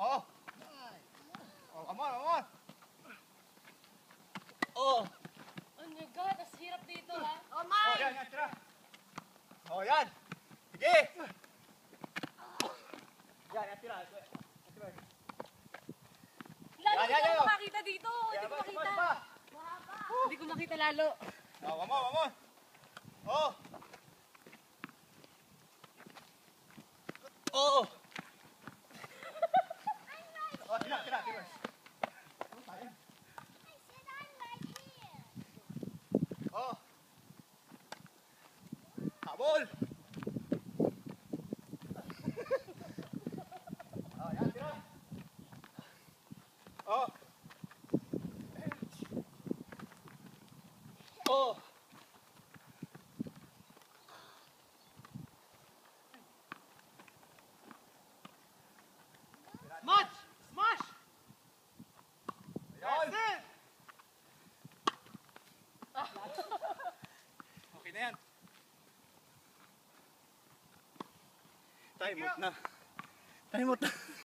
Oh. Oh, come on, come on. Oh. Oh my God, as hirap dito ha. Oh Oh, my! yan, yan, tira. Oh, yan. Sige. Yan, yan, tira. Tira. Lalo Yan, hindi yan, ko yan. makita dito. Hindi ko makita. Hindi ko makita lalo. Oh, come on, come on. Oh. Oh. Oh, tira, tira, tira. Oh. Habol. Oh, yan, tira. Oh. Oh. Smash! Smash! Ayun! Okay na yan. Time out na. Time out na.